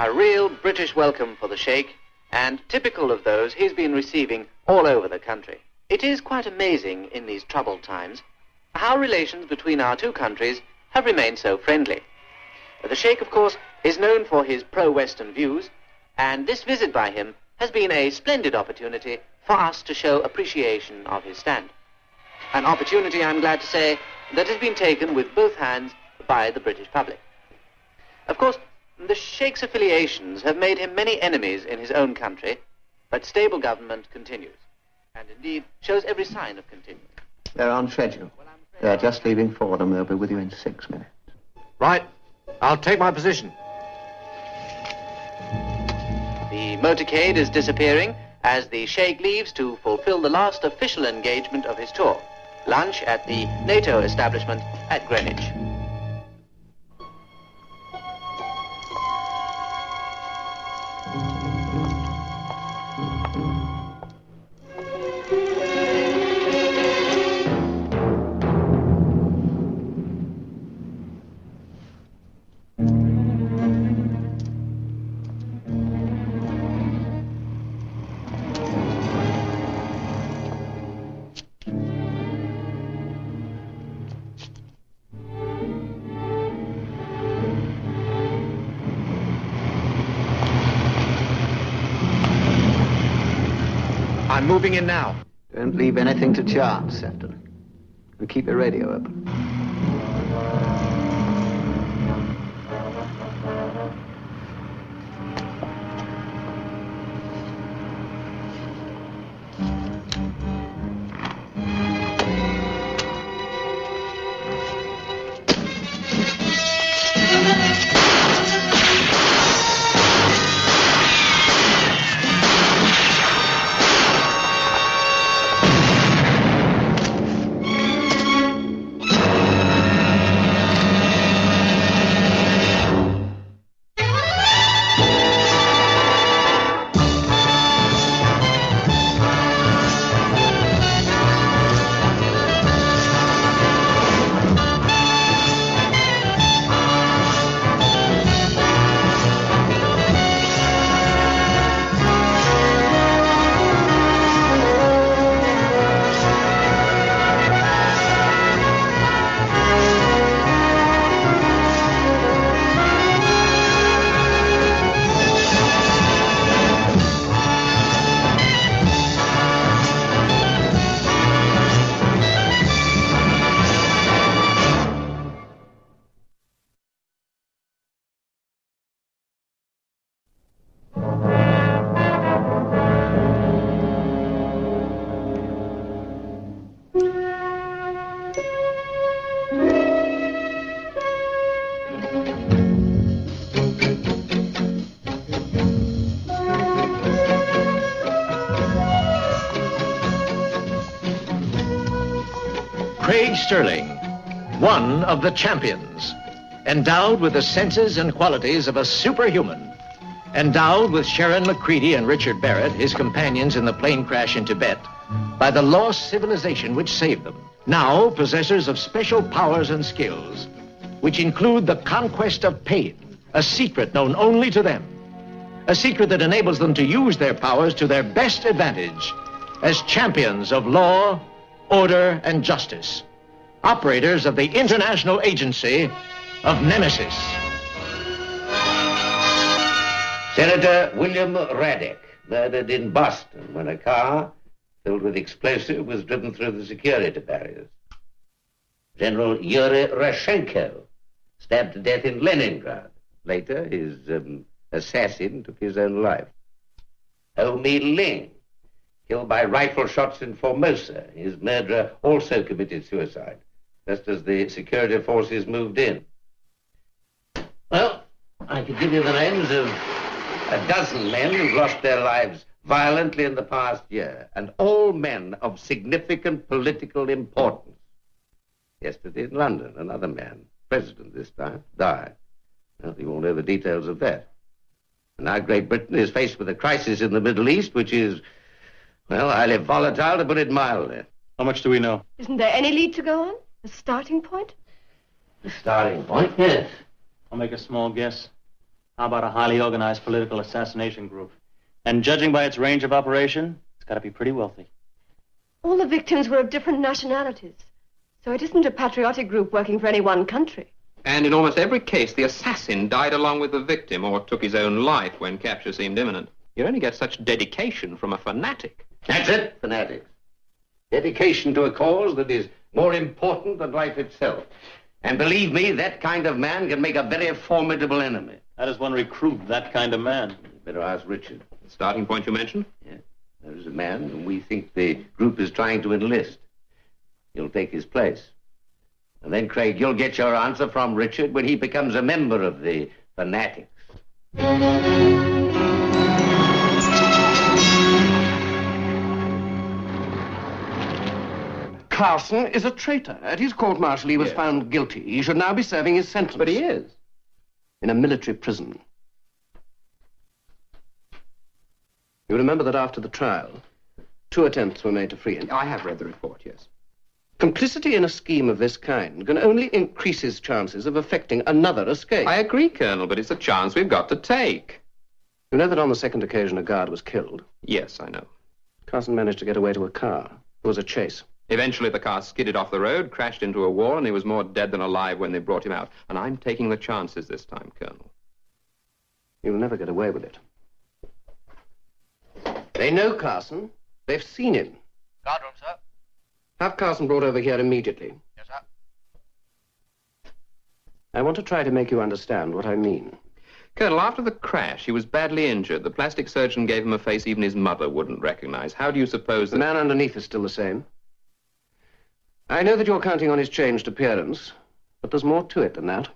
A real British welcome for the Sheikh, and typical of those he's been receiving all over the country. It is quite amazing in these troubled times how relations between our two countries have remained so friendly. The Sheikh, of course, is known for his pro-Western views, and this visit by him has been a splendid opportunity for us to show appreciation of his stand. An opportunity, I'm glad to say, that has been taken with both hands by the British public. Of course, the Sheikh's affiliations have made him many enemies in his own country, but stable government continues, and indeed shows every sign of continuing. They're on schedule. They're just leaving Fordham. They'll be with you in 6 minutes. Right. I'll take my position. The motorcade is disappearing as the Sheikh leaves to fulfill the last official engagement of his tour, lunch at the NATO establishment at Greenwich. I'm moving in now. Don't leave anything to chance, Sefton. And keep your radio open. Craig Sterling, one of the champions, endowed with the senses and qualities of a superhuman, endowed with Sharon McCready and Richard Barrett, his companions in the plane crash in Tibet, by the lost civilization which saved them, now possessors of special powers and skills, which include the conquest of pain, a secret known only to them, a secret that enables them to use their powers to their best advantage as champions of law, order, and justice, operators of the International Agency of Nemesis. Senator William Radek, murdered in Boston when a car filled with explosive was driven through the security barriers. General Yuri Rashenko, stabbed to death in Leningrad. Later, his assassin took his own life. Ho Mi Ling, killed by rifle shots in Formosa. His murderer also committed suicide, just as the security forces moved in. Well, I could give you the names of a dozen men who've lost their lives violently in the past year, and all men of significant political importance. Yesterday in London, another man, president this time, died. Well, you all know the details of that. And now Great Britain is faced with a crisis in the Middle East, which is, well, highly volatile, to put it mildly. How much do we know? Isn't there any lead to go on? A starting point? The starting point, yes. I'll make a small guess. How about a highly organized political assassination group? And judging by its range of operation, it's got to be pretty wealthy. All the victims were of different nationalities. So it isn't a patriotic group working for any one country. And in almost every case, the assassin died along with the victim or took his own life when capture seemed imminent. You only get such dedication from a fanatic. That's it, fanatics. Dedication to a cause that is more important than life itself. And believe me, that kind of man can make a very formidable enemy. How does one recruit that kind of man? Better ask Richard. The starting point you mentioned? Yeah. There is a man whom we think the group is trying to enlist. You'll take his place. And then, Craig, you'll get your answer from Richard when he becomes a member of the Fanatics. Carson is a traitor. At his court-martial, he was found guilty. He should now be serving his sentence. But he is. In a military prison. You remember that after the trial, 2 attempts were made to free him. I have read the report, yes. Complicity in a scheme of this kind can only increase his chances of effecting another escape. I agree, Colonel, but it's a chance we've got to take. You know that on the second occasion a guard was killed? Yes, I know. Carson managed to get away to a car. It was a chase. Eventually, the car skidded off the road, crashed into a wall, and he was more dead than alive when they brought him out. And I'm taking the chances this time, Colonel. You'll never get away with it. They know Carson. They've seen him. Guardroom, sir. Have Carson brought over here immediately. Yes, sir. I want to try to make you understand what I mean. Colonel, after the crash, he was badly injured. The plastic surgeon gave him a face even his mother wouldn't recognize. How do you suppose that... The man underneath is still the same. I know that you're counting on his changed appearance, but there's more to it than that.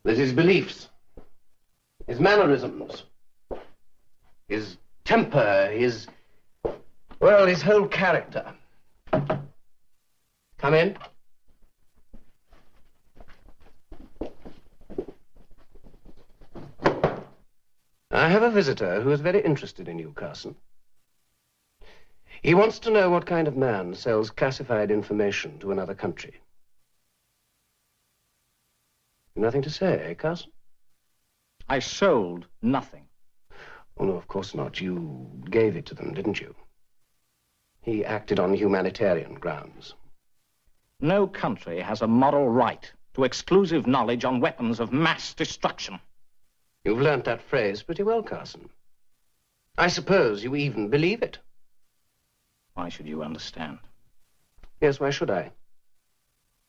There's his beliefs, his mannerisms, his temper, his whole character. Come in. I have a visitor who is very interested in you, Carson. He wants to know what kind of man sells classified information to another country. Nothing to say, eh, Carson? I sold nothing. Oh, no, of course not. You gave it to them, didn't you? He acted on humanitarian grounds. No country has a moral right to exclusive knowledge on weapons of mass destruction. You've learnt that phrase pretty well, Carson. I suppose you even believe it. Why should you understand? Yes, why should I?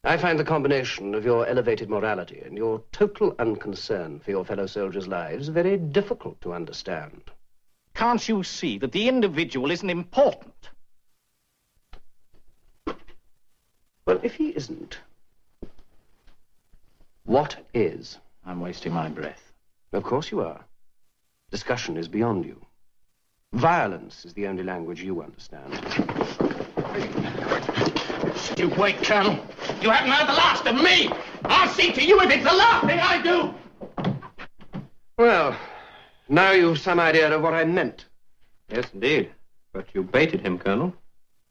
I find the combination of your elevated morality and your total unconcern for your fellow soldiers' lives very difficult to understand. Can't you see that the individual isn't important? Well, if he isn't, what is? I'm wasting my breath. Of course you are. Discussion is beyond you. Violence is the only language you understand. You wait, Colonel. You haven't heard the last of me. I'll see to you if it's the last thing I do. Well, now you've some idea of what I meant. Yes, indeed. But you baited him, Colonel.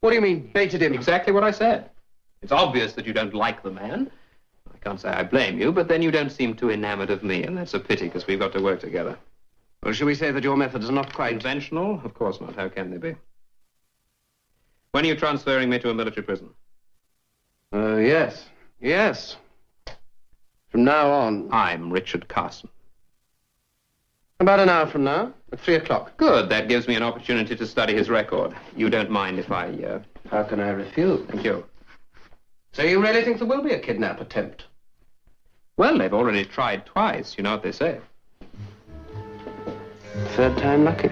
What do you mean, baited him? Exactly what I said. It's obvious that you don't like the man. I can't say I blame you, but then you don't seem too enamored of me, and that's a pity, because we've got to work together. Well, shall we say that your methods are not quite... Conventional? Of course not. How can they be? When are you transferring me to a military prison? Yes. Yes. From now on... I'm Richard Carson. About an hour from now, at 3 o'clock. Good. That gives me an opportunity to study his record. You don't mind if I, How can I refuse? Thank you. So you really think there will be a kidnap attempt? Well, they've already tried twice. You know what they say. Third time lucky.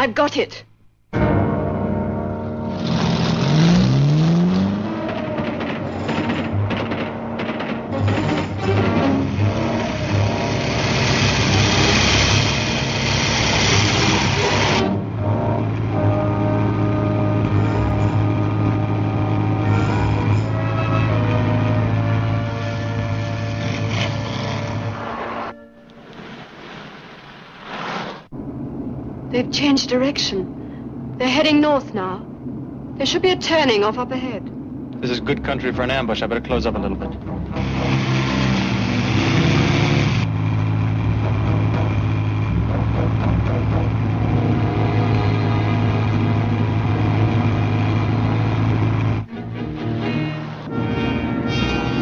I've got it. They've changed direction. They're heading north now. There should be a turning off up ahead. This is good country for an ambush. I better close up a little bit.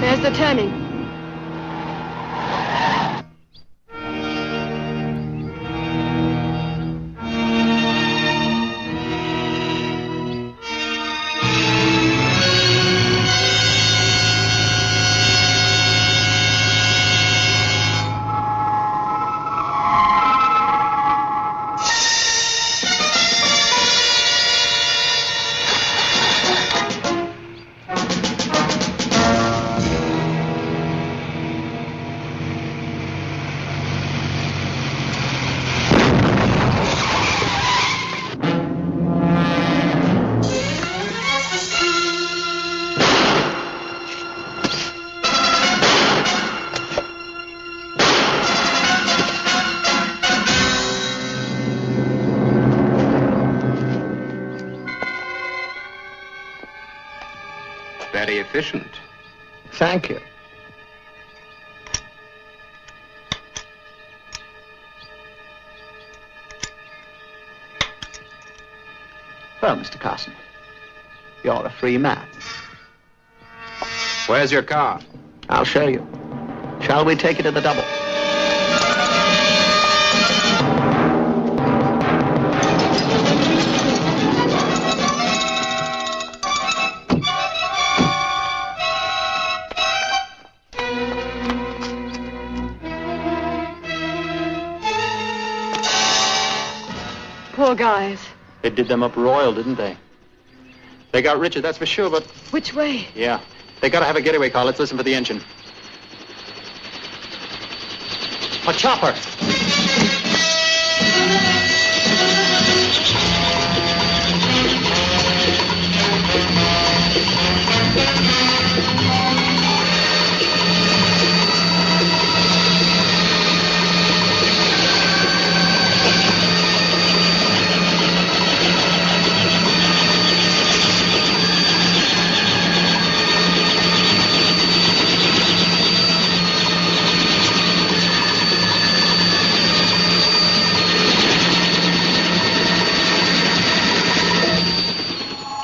There's the turning. Very efficient. Thank you. Well, Mr. Carson, you're a free man. Where's your car? I'll show you. Shall we take it to the double? Poor guys. They did them up royal, didn't they? They got Richard, that's for sure, but... Which way? Yeah. They gotta have a getaway car. Let's listen for the engine. A chopper!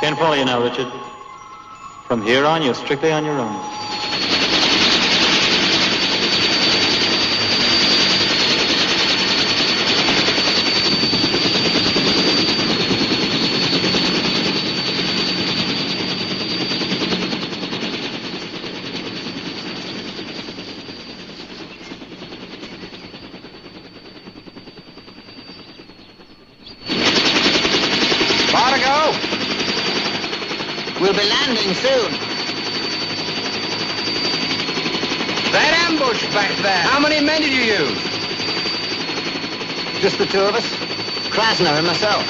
Can't follow you now, Richard. From here on, you're strictly on your own. We'll be landing soon. That ambush back there. How many men did you use? Just the two of us. Krasner and myself.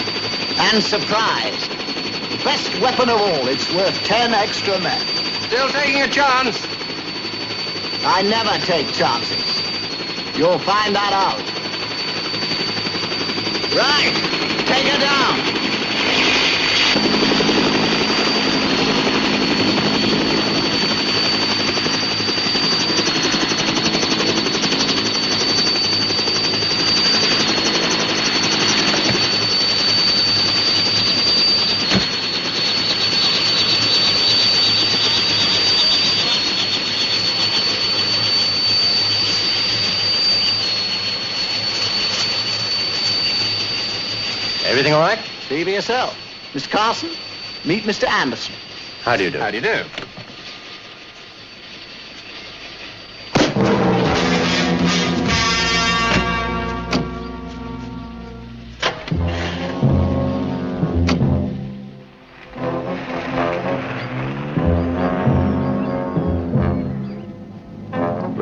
And surprise. Best weapon of all. It's worth 10 extra men. Still taking a chance? I never take chances. You'll find that out. Right. Take her down. Everything all right? See for yourself. Mr. Carson, meet Mr. Anderson. How do you do? How do you do?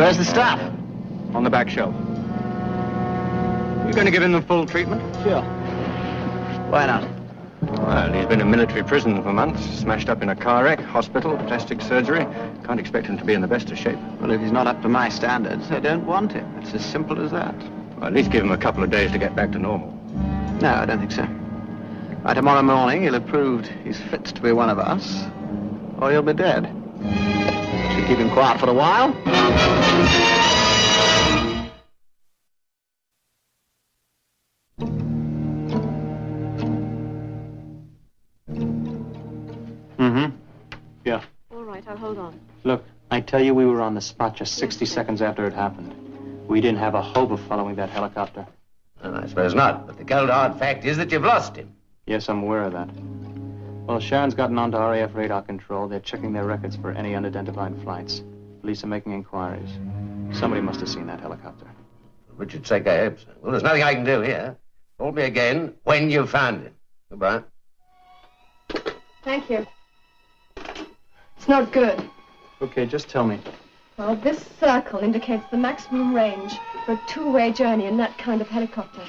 Where's the staff? On the back shelf. You going to give him the full treatment? Sure. Why not? Well, he's been in military prison for months, smashed up in a car wreck, hospital, plastic surgery. Can't expect him to be in the best of shape. Well, if he's not up to my standards, I don't want him. It's as simple as that. Well, at least give him a couple of days to get back to normal. No, I don't think so. By tomorrow morning, he'll have proved he's fit to be one of us, or he'll be dead. Should keep him quiet for a while. Yeah. All right, I'll hold on. Look, I tell you, we were on the spot just 60 seconds after it happened. We didn't have a hope of following that helicopter. Well, I suppose not, but the cold hard fact is that you've lost him. Yes, I'm aware of that. Well, Sharon's gotten onto RAF radar control. They're checking their records for any unidentified flights. Police are making inquiries. Somebody must have seen that helicopter. For Richard's sake, I hope so. Well, there's nothing I can do here. Call me again when you've found him. Goodbye. Thank you. It's not good. Okay, just tell me. Well, this circle indicates the maximum range for a two-way journey in that kind of helicopter.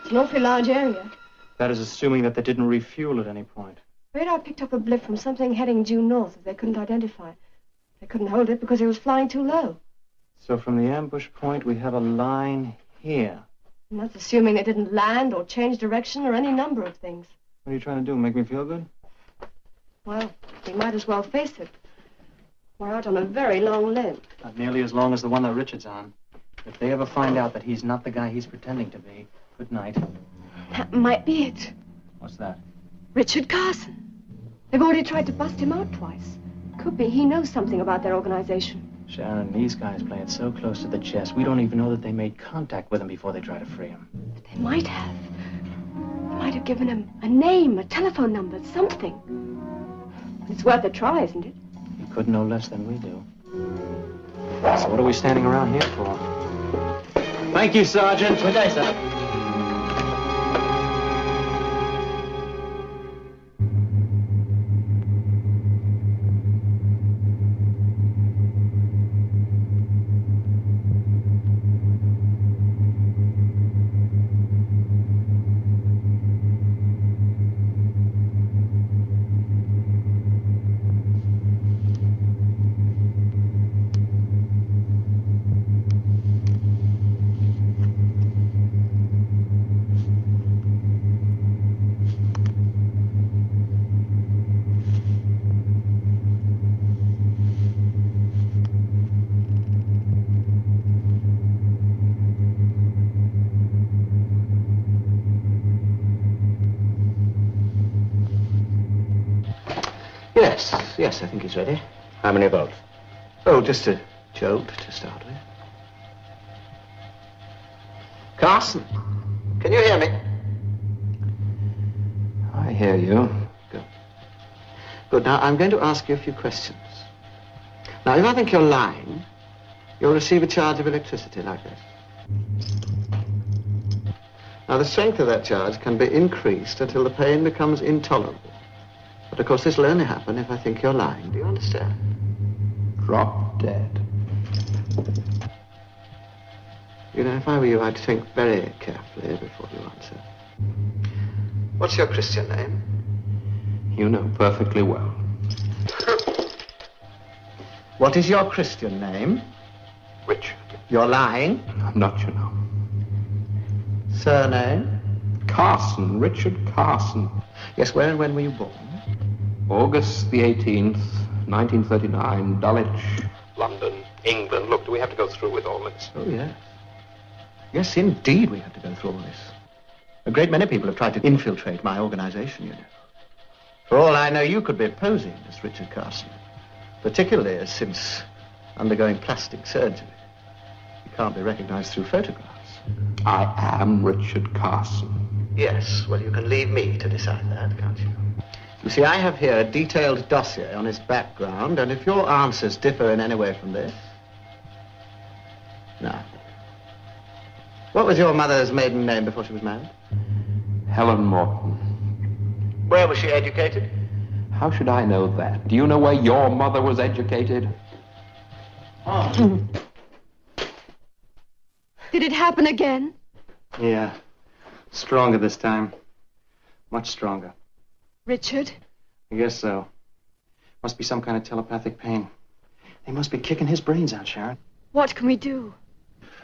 It's an awfully large area. That is assuming that they didn't refuel at any point. Radar picked up a blip from something heading due north that they couldn't identify. They couldn't hold it because it was flying too low. So from the ambush point, we have a line here. And that's assuming they didn't land or change direction or any number of things. What are you trying to do, make me feel good? Well, we might as well face it. We're out on a very long limb. Not nearly as long as the one that Richard's on. If they ever find out that he's not the guy he's pretending to be, good night. That might be it. What's that? Richard Carson. They've already tried to bust him out twice. Could be he knows something about their organization. Sharon, these guys play it so close to the chest, we don't even know that they made contact with him before they try to free him. But they might have. They might have given him a name, a telephone number, something. It's worth a try, isn't it? He could know less than we do. So what are we standing around here for? Thank you, Sergeant. Good day, sir. Yes, I think he's ready. How many volts? Oh, just a jolt to start with. Carson, can you hear me? I hear you. Good. Good. Now, I'm going to ask you a few questions. Now, if I think you're lying, you'll receive a charge of electricity like this. Now, the strength of that charge can be increased until the pain becomes intolerable. But, of course, this will only happen if I think you're lying. Do you understand? Drop dead. You know, if I were you, I'd think very carefully before you answer. What's your Christian name? You know perfectly well. What is your Christian name? Richard. You're lying. I'm not, you know. Surname? Carson, Richard Carson. Yes, where and when were you born? August the 18th, 1939, Dulwich, London, England. Look, do we have to go through with all this? Oh, yes. Yes, indeed, we have to go through all this. A great many people have tried to infiltrate my organization, you know. For all I know, you could be posing as Richard Carson, particularly as since undergoing plastic surgery. You can't be recognized through photographs. I am Richard Carson. Yes, well, you can leave me to decide that, can't you? You see, I have here a detailed dossier on his background, and if your answers differ in any way from this... Now, what was your mother's maiden name before she was married? Helen Morton. Where was she educated? How should I know that? Do you know where your mother was educated? Oh. Did it happen again? Yeah. Stronger this time. Much stronger. Richard? I guess so. Must be some kind of telepathic pain. They must be kicking his brains out, Sharon. What can we do?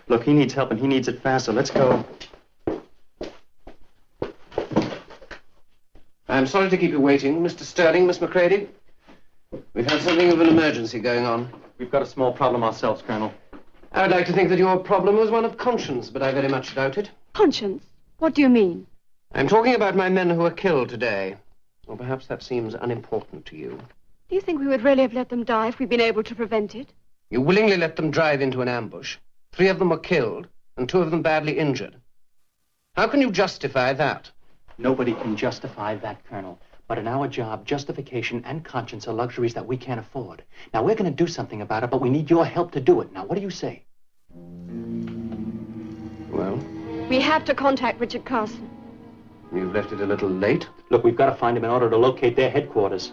Look, he needs help and he needs it fast, so let's go. I'm sorry to keep you waiting, Mr. Sterling, Miss Macready. We've had something of an emergency going on. We've got a small problem ourselves, Colonel. I would like to think that your problem was one of conscience, but I very much doubt it. Conscience? What do you mean? I'm talking about my men who were killed today. Or perhaps that seems unimportant to you. Do you think we would really have let them die if we'd been able to prevent it? You willingly let them drive into an ambush. 3 of them were killed, and 2 of them badly injured. How can you justify that? Nobody can justify that, Colonel. But in our job, justification and conscience are luxuries that we can't afford. Now, we're going to do something about it, but we need your help to do it. Now, what do you say? Well? We have to contact Richard Carson. You've left it a little late. Look, we've got to find him in order to locate their headquarters.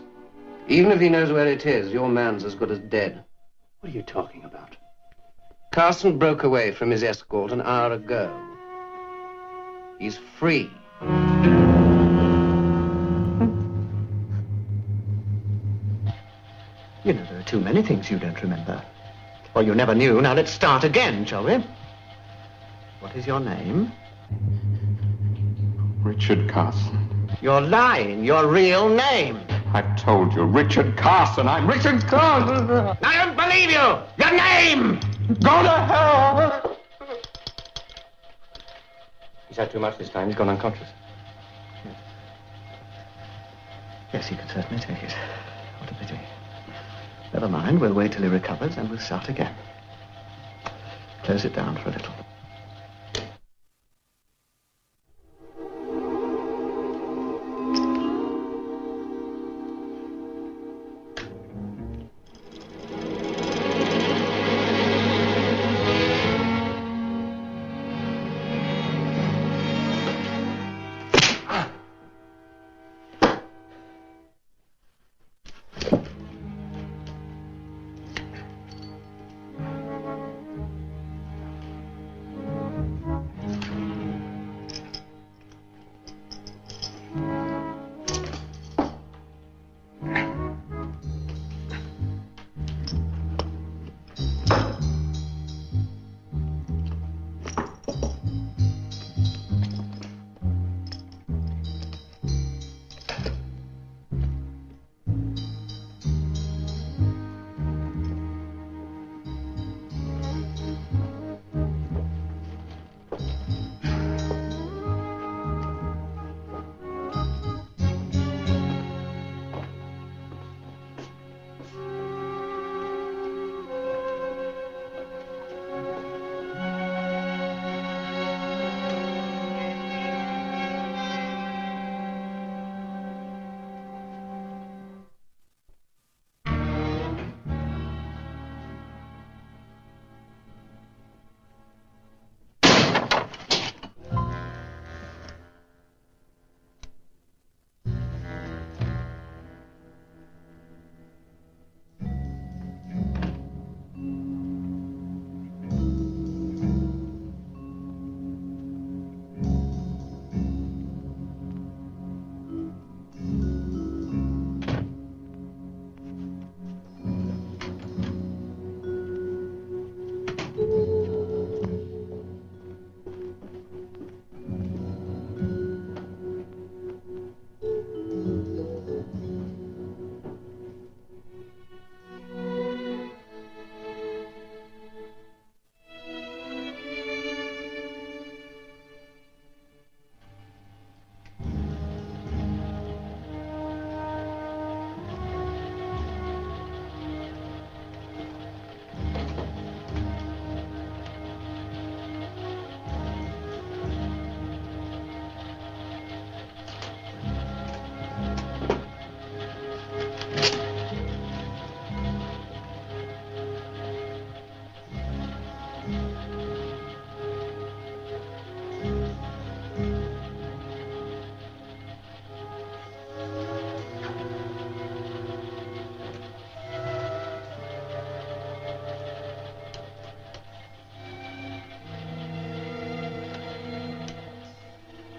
Even if he knows where it is, your man's as good as dead. What are you talking about? Carson broke away from his escort an hour ago. He's free. You know, there are too many things you don't remember. Or you never knew. Now let's start again, shall we? What is your name? Richard Carson. You're lying. Your real name. I've told you, Richard Carson. I'm Richard Carson. I don't believe you. Your name. Go to hell. He's had too much this time. He's gone unconscious. Yes, he could certainly take it. What a pity. Never mind. We'll wait till he recovers and we'll start again. Close it down for a little.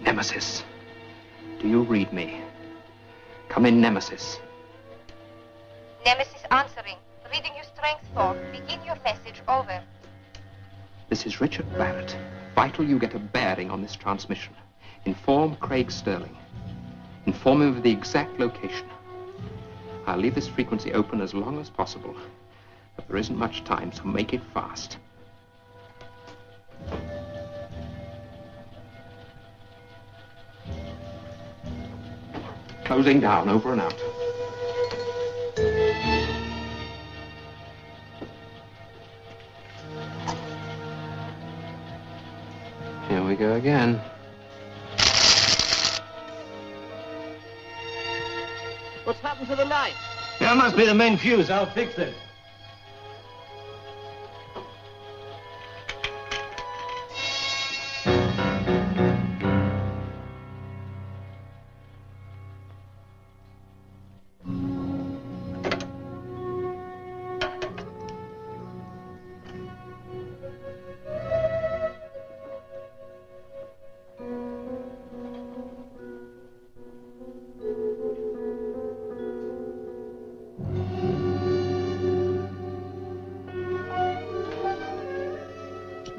Nemesis. Do you read me? Come in, Nemesis. Nemesis answering. Reading you strength 4. Begin your message. Over. This is Richard Barrett. Vital you get a bearing on this transmission. Inform Craig Sterling. Inform him of the exact location. I'll leave this frequency open as long as possible. But there isn't much time, so make it fast. Closing down, over and out. Here we go again. What's happened to the light? There must be the main fuse. I'll fix it.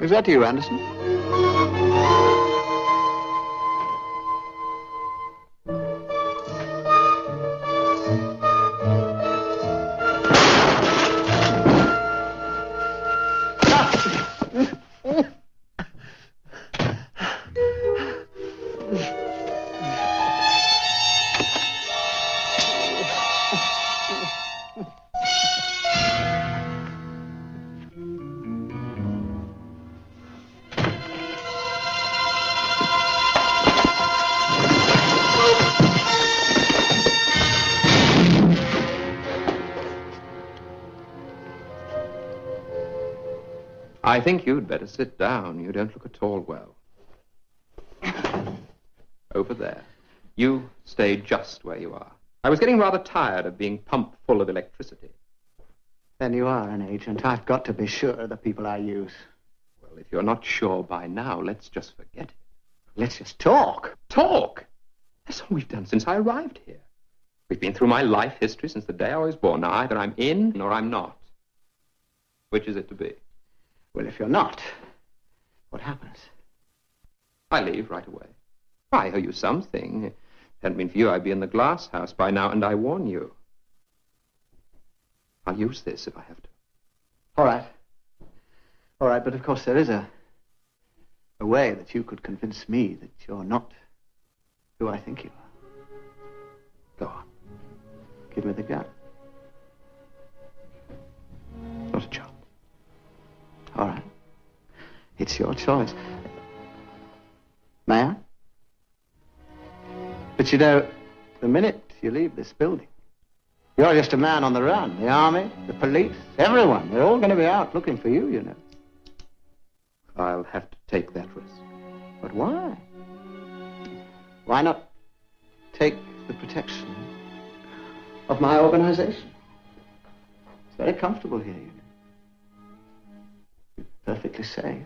Is that you, Anderson? I think you'd better sit down. You don't look at all well. Over there. You stay just where you are. I was getting rather tired of being pumped full of electricity. Then you are an agent. I've got to be sure of the people I use. Well, if you're not sure by now, let's just forget it. Let's just talk. Talk? That's all we've done since I arrived here. We've been through my life history since the day I was born. Now, either I'm in or I'm not. Which is it to be? Well, if you're not, what happens? I leave right away. I owe you something. If it hadn't been for you, I'd be in the glass house by now, and I warn you. I'll use this if I have to. All right. All right, but of course there is a way that you could convince me that you're not who I think you are. Go on. Give me the gun. Not a chance. All right. It's your choice. May I? But you know, the minute you leave this building, you're just a man on the run. The army, the police, everyone. They're all going to be out looking for you, you know. I'll have to take that risk. But why? Why not take the protection of my organization? It's very comfortable here, you know. You're perfectly safe.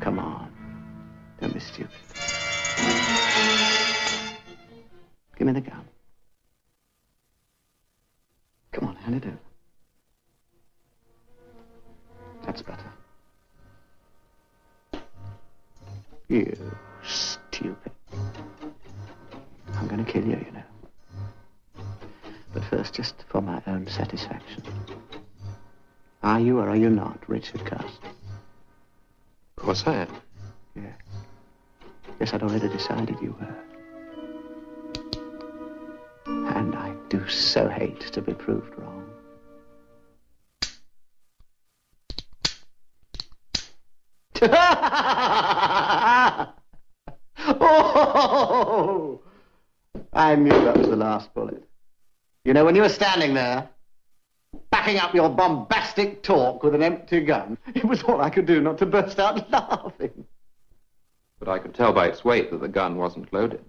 Come on. Don't be stupid. Give me the gun. Come on, hand it over. That's better. You stupid. I'm going to kill you, you know. But first, just for my own satisfaction. Are you or are you not Richard Carson? Of course I am. Yes. Yes, I'd already decided you were. And I do so hate to be proved wrong. Oh! I knew that was the last bullet. You know, when you were standing there, backing up your bombastic talk with an empty gun, it was all I could do not to burst out laughing. But I could tell by its weight that the gun wasn't loaded.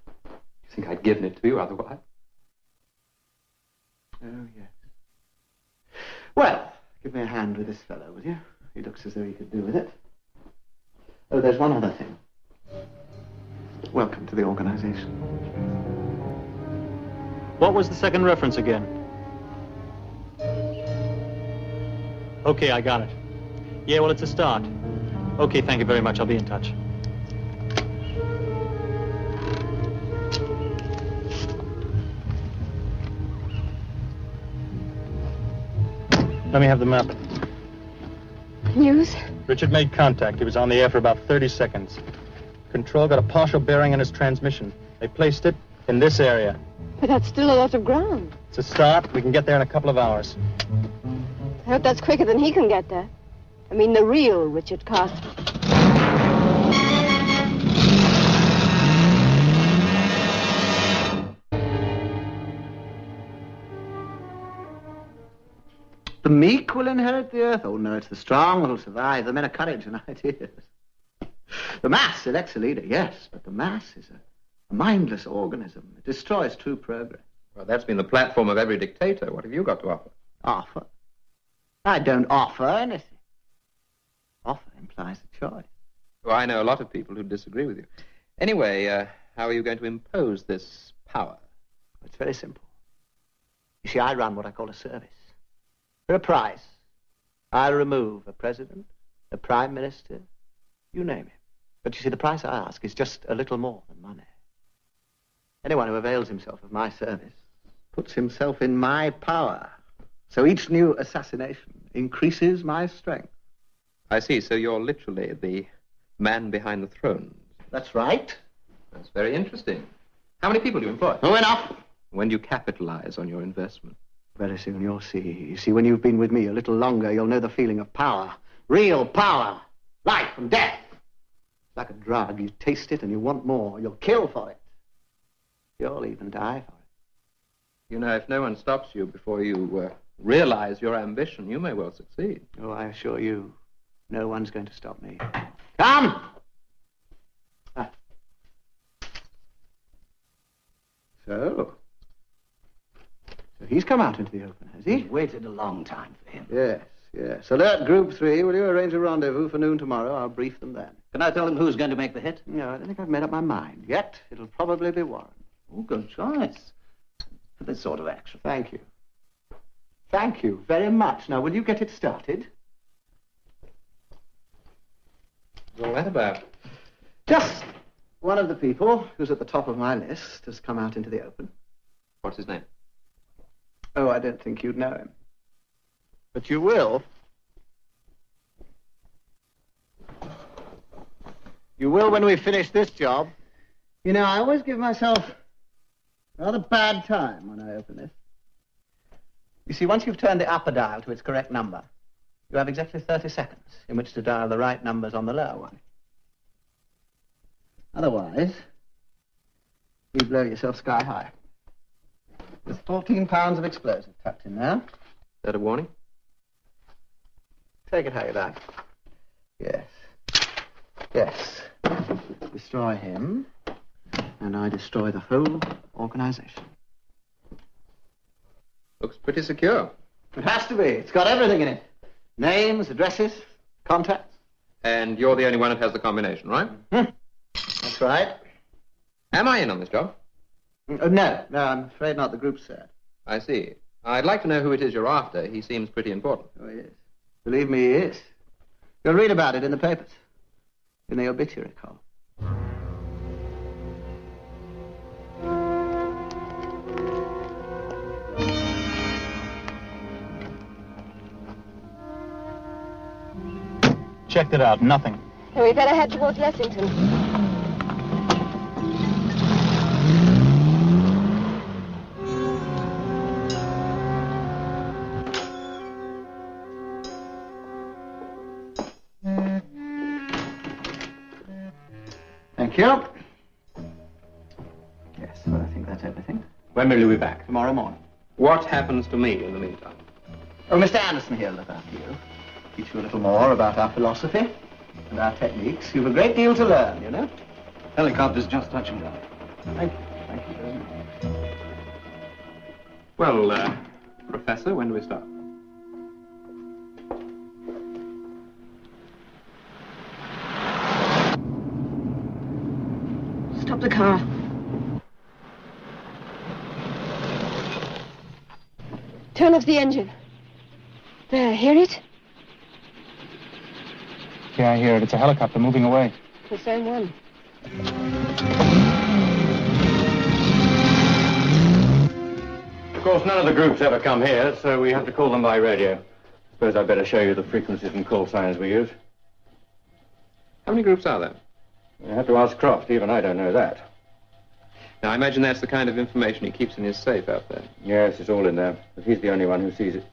You think I'd given it to you otherwise? Oh, yes. Well, give me a hand with this fellow, will you? He looks as though he could do with it. Oh, there's one other thing. Welcome to the organization. What was the second reference again? Okay, I got it. Yeah, well, it's a start. Okay, thank you very much. I'll be in touch. Let me have the map. News? Richard made contact. He was on the air for about 30 seconds. Control got a partial bearing on his transmission. They placed it in this area. But that's still a lot of ground. It's a start. We can get there in a couple of hours. I hope that's quicker than he can get there. I mean, the real Richard Carson. The meek will inherit the earth. Oh, no, it's the strong who'll survive. The men of courage and ideas. The mass elects a leader, yes, but the mass is a mindless organism. It destroys true progress. Well, that's been the platform of every dictator. What have you got to offer? Offer? I don't offer anything. Offer implies a choice. Well, I know a lot of people who disagree with you. Anyway, how are you going to impose this power? It's very simple. You see, I run what I call a service. For a price, I remove a president, a prime minister, you name it. But you see, the price I ask is just a little more than money. Anyone who avails himself of my service puts himself in my power. So each new assassination increases my strength. I see. So you're literally the man behind the throne. That's right. That's very interesting. How many people do you employ? Oh, enough. When do you capitalize on your investment? Very soon you'll see. You see, when you've been with me a little longer, you'll know the feeling of power. Real power. Life and death. It's like a drug. You taste it and you want more. You'll kill for it. You'll even die for it. You know, if no one stops you before you realize your ambition, you may well succeed. Oh, I assure you, no one's going to stop me. Come! Ah. So he's come out into the open, has he? We've waited a long time for him. Yes, yes. Alert Group 3, will you arrange a rendezvous for noon tomorrow? I'll brief them then. Can I tell them who's going to make the hit? No, I don't think I've made up my mind yet. It'll probably be Warren. Oh, good choice for this sort of action. Thank you. Thank you very much. Now, will you get it started? What's all that about? Just one of the people who's at the top of my list has come out into the open. What's his name? Oh, I don't think you'd know him. But you will. You will when we finish this job. You know, I always give myself a rather bad time when I open this. You see, once you've turned the upper dial to its correct number, you have exactly 30 seconds in which to dial the right numbers on the lower one. Otherwise, you blow yourself sky high. There's 14 pounds of explosive tucked in there. Is that a warning? Take it how you like. Yes. Yes. Destroy him, and I destroy the whole organization. Looks pretty secure. It has to be. It's got everything in it. Names, addresses, contacts. And you're the only one that has the combination, right? That's right. Am I in on this job? No, I'm afraid not. The group's said. I see. I'd like to know who it is you're after. He seems pretty important. Oh, he is. Believe me, he is. You'll read about it in the papers, in the obituary column. Checked it out. Nothing. So we better head towards Lexington. Thank you. Yes, well, I think that's everything. When will you be back? Tomorrow morning. What happens to me in the meantime? Oh, Mr. Anderson here will look after you. Teach you a little more about our philosophy and our techniques. You've a great deal to learn, you know. Helicopter's just touching down. Thank you. Thank you very much. Well, Professor, when do we start? Stop Stop the car. Turn off the engine. There, hear it? Yeah, I hear it. It's a helicopter moving away. The same one. Of course, none of the groups ever come here, so we have to call them by radio. Suppose I'd better show you the frequencies and call signs we use. How many groups are there? You have to ask Croft. Even I don't know that. Now, I imagine that's the kind of information he keeps in his safe out there. Yes, it's all in there, but he's the only one who sees it.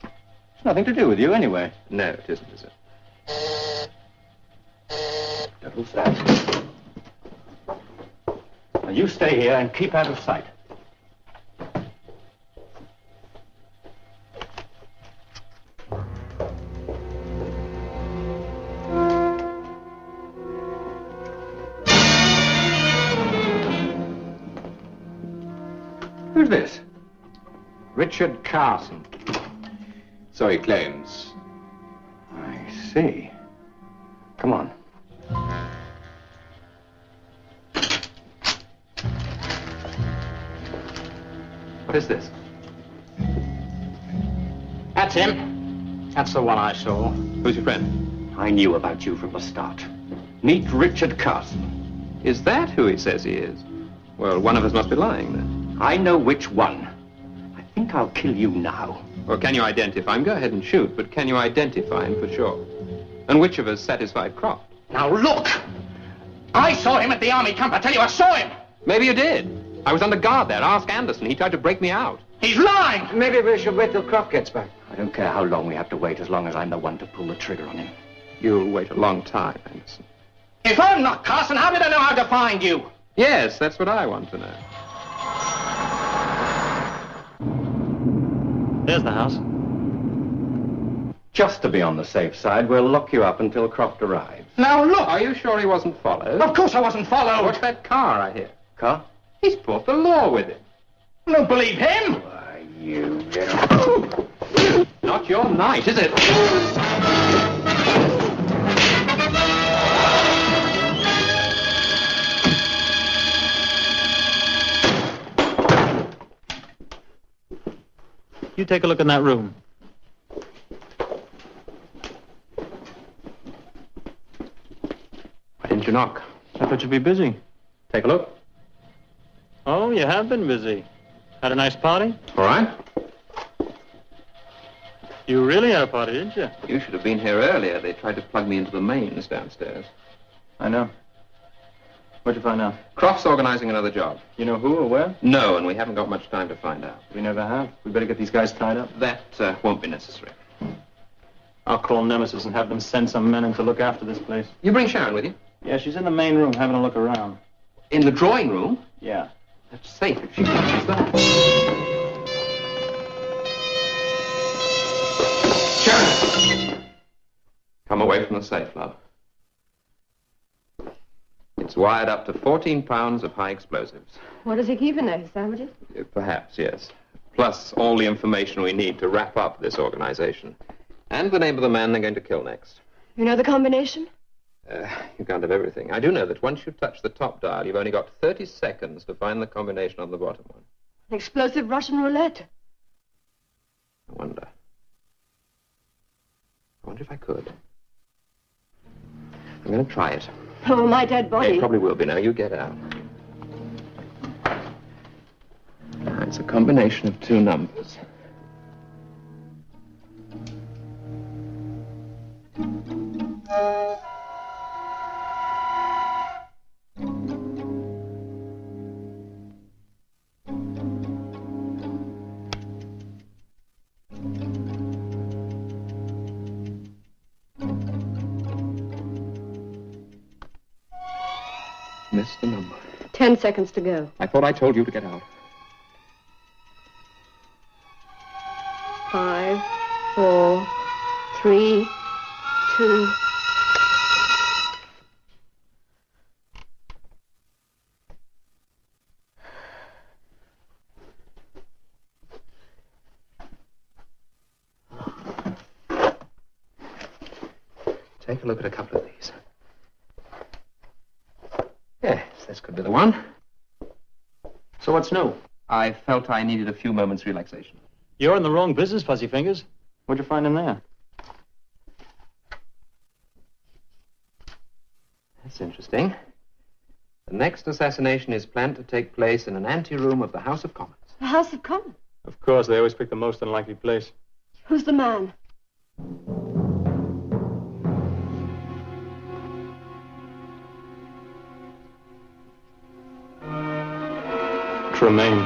It's nothing to do with you, anyway. No, it isn't, is it? Who's that? Now, you stay here and keep out of sight. Who's this? Richard Carson. So he claims. I see. Come on. What is this? That's him. That's the one I saw. Who's your friend? I knew about you from the start. Meet Richard Carson. Is that who he says he is? Well, one of us must be lying, then. I know which one. I think I'll kill you now. Well, can you identify him? Go ahead and shoot, but can you identify him for sure? And which of us satisfied Croft? Now look! I saw him at the army camp. I tell you, I saw him! Maybe you did. I was under guard there. Ask Anderson. He tried to break me out. He's lying! Maybe we should wait till Croft gets back. I don't care how long we have to wait, as long as I'm the one to pull the trigger on him. You'll wait a long time, Anderson. If I'm not Carson, how did I know how to find you? Yes, that's what I want to know. There's the house. Just to be on the safe side, we'll lock you up until Croft arrives. Now look! Are you sure he wasn't followed? Of course I wasn't followed! What's that car I hear? Car? He's brought the law with him. I don't believe him! Why, you... Not your night, is it? You take a look in that room. Why didn't you knock? I thought you'd be busy. Take a look. Oh, you have been busy. Had a nice party? All right. You really had a party, didn't you? You should have been here earlier. They tried to plug me into the mains downstairs. I know. What'd you find out? Croft's organizing another job. You know who or where? No, and we haven't got much time to find out. We never have. We better get these guys tied up. That won't be necessary. I'll call Nemesis and have them send some men in to look after this place. You bring Sharon with you? Yeah, she's in the main room having a look around. In the drawing room? Yeah. That's safe if she catches that. Sharon! Come away from the safe, love. It's wired up to 14 pounds of high explosives. What does he keep in there? His sandwiches? Perhaps, yes. Plus all the information we need to wrap up this organization. And the name of the man they're going to kill next. You know the combination? You can't have everything. I do know that once you touch the top dial, you've only got 30 seconds to find the combination on the bottom one. Explosive Russian roulette. I wonder if I could. I'm going to try it. Oh, my dead body. It probably will be now. You get out. Now, it's a combination of two numbers. Missed the number. 10 seconds to go. I thought I told you to get out. 5, 4, 3, 2... Take a look at a couple of these. Yes, they're This could be the one. So what's new? I felt I needed a few moments' relaxation. You're in the wrong business, Fuzzy Fingers. What'd you find in there? That's interesting. The next assassination is planned to take place in an anteroom of the House of Commons. The House of Commons? Of course, they always pick the most unlikely place. Who's the man? Tremaine.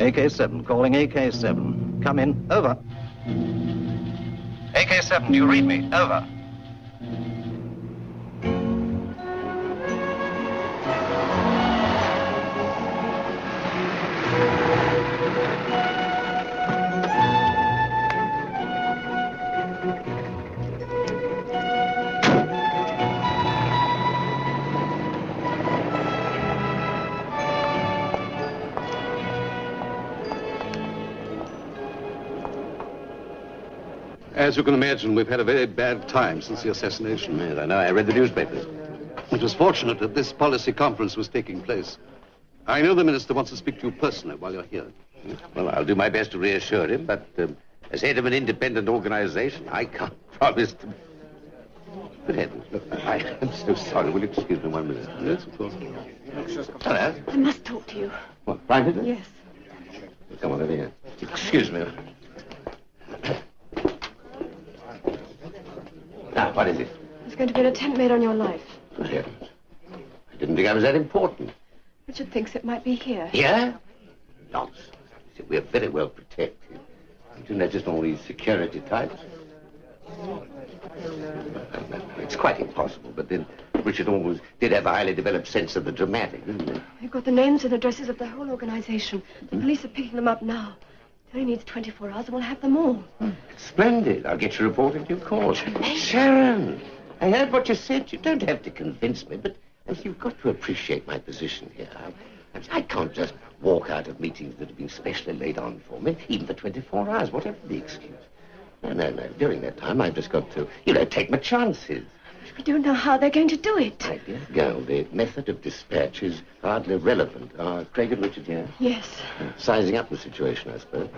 AK-7, calling AK-7. Come in. Over. AK-7, do you read me? Over. As you can imagine, we've had a very bad time since the assassination. Yes, I know. I read the newspapers. It was fortunate that this policy conference was taking place. I know the minister wants to speak to you personally while you're here. Well, I'll do my best to reassure him, but as head of an independent organization, I can't promise to... Good heavens, look, I'm so sorry. Will you excuse me 1 minute? Yes, of course. Hello? I must talk to you. What, privately? Yes. Come on over here. Excuse me. Now, what is it? There's going to be an attempt made on your life. Good heavens. I didn't think I was that important. Richard thinks it might be here. Here? Nonsense. We're very well protected. You notice all these security types? It's quite impossible, but then Richard always did have a highly developed sense of the dramatic, didn't he? We've got the names and addresses of the whole organization. The police are picking them up now. It only needs 24 hours and we'll have them all. Splendid. I'll get your report in due course. Sharon, I heard what you said. You don't have to convince me, but you've got to appreciate my position here. I can't just walk out of meetings that have been specially laid on for me, even for 24 hours, whatever the excuse. No. During that time, I've just got to, take my chances. We don't know how they're going to do it. My dear girl, the method of dispatch is hardly relevant. Are Craig and Richard here? Yes. Sizing up the situation, I suppose.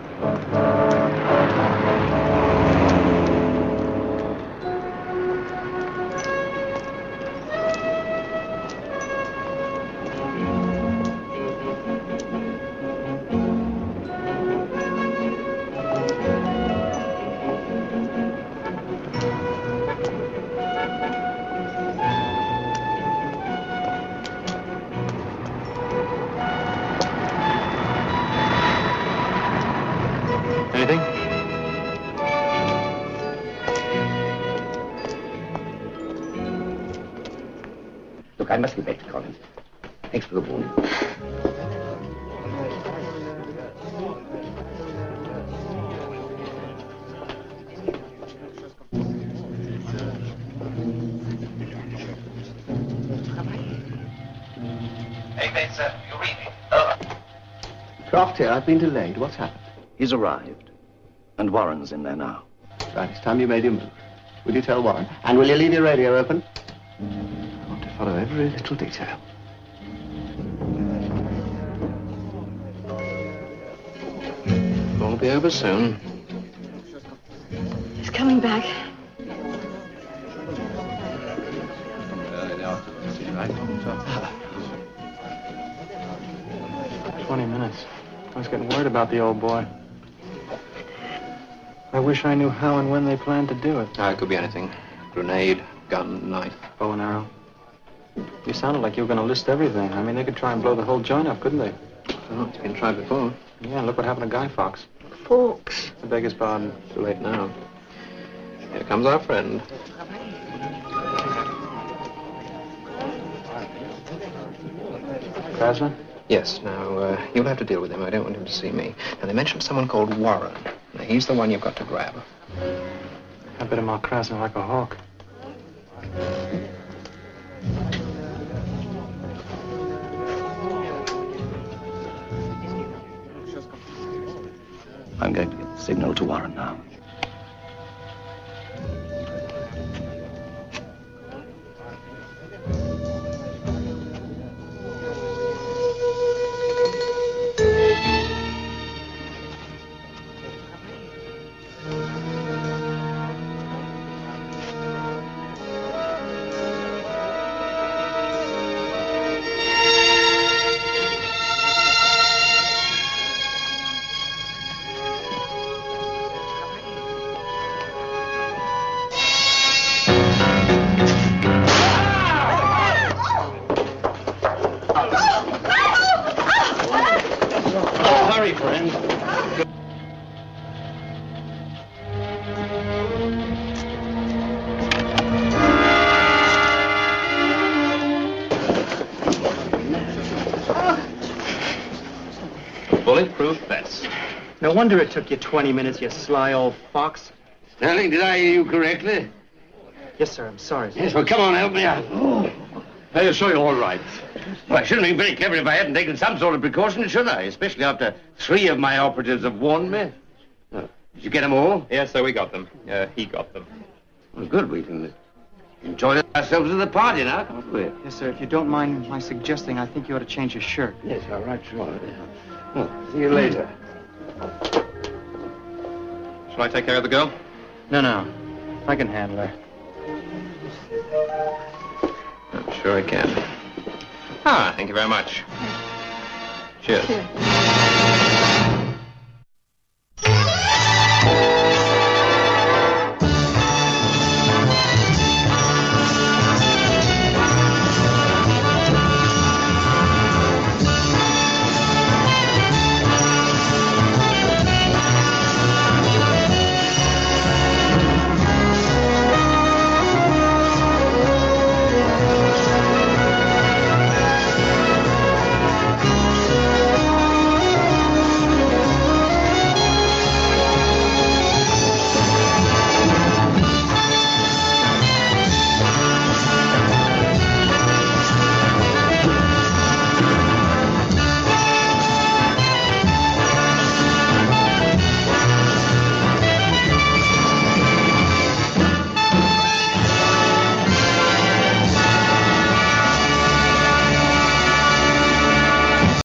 Anything? Look, I must get back to Collins. Thanks for the warning. AK-7, you read me? Over. Croft here, I've been delayed. What's happened? He's arrived. And Warren's in there now. Right, it's time you made your move. Will you tell Warren? And will you leave your radio open? I want to follow every little detail. Won't be over soon. He's coming back. 20 minutes. I was getting worried about the old boy. I wish I knew how and when they planned to do it. It could be anything. Grenade, gun, knife. Bow and arrow. You sounded like you were going to list everything. I mean, they could try and blow the whole joint up, couldn't they? Oh, it's been tried before. Yeah, look what happened to Guy Fawkes. Fawkes. I beg his pardon. Too late now. Here comes our friend. Krasner? Yes, now, you'll have to deal with him. I don't want him to see me. Now, they mentioned someone called Warren. Now, he's the one you've got to grab. I bet him I'll cross him like a hawk. I'm going to get the signal to Warren now. Bulletproof vest. No wonder it took you 20 minutes, you sly old fox. Sterling, did I hear you correctly? Yes, sir. I'm sorry, sir. Yes, well, come on, help me out. Are you sure you're all right? Well, I shouldn't have been very clever if I hadn't taken some sort of precaution, should I? Especially after 3 of my operatives have warned me. Oh, did you get them all? Yes, sir, we got them. He got them. Well, good. We can enjoy ourselves at the party now, can't we? Yes, sir. If you don't mind my suggesting, I think you ought to change your shirt. Yes, all right, sure. Well, see you later. Shall I take care of the girl? No. I can handle her. I'm sure I can. Thank you very much. Cheers.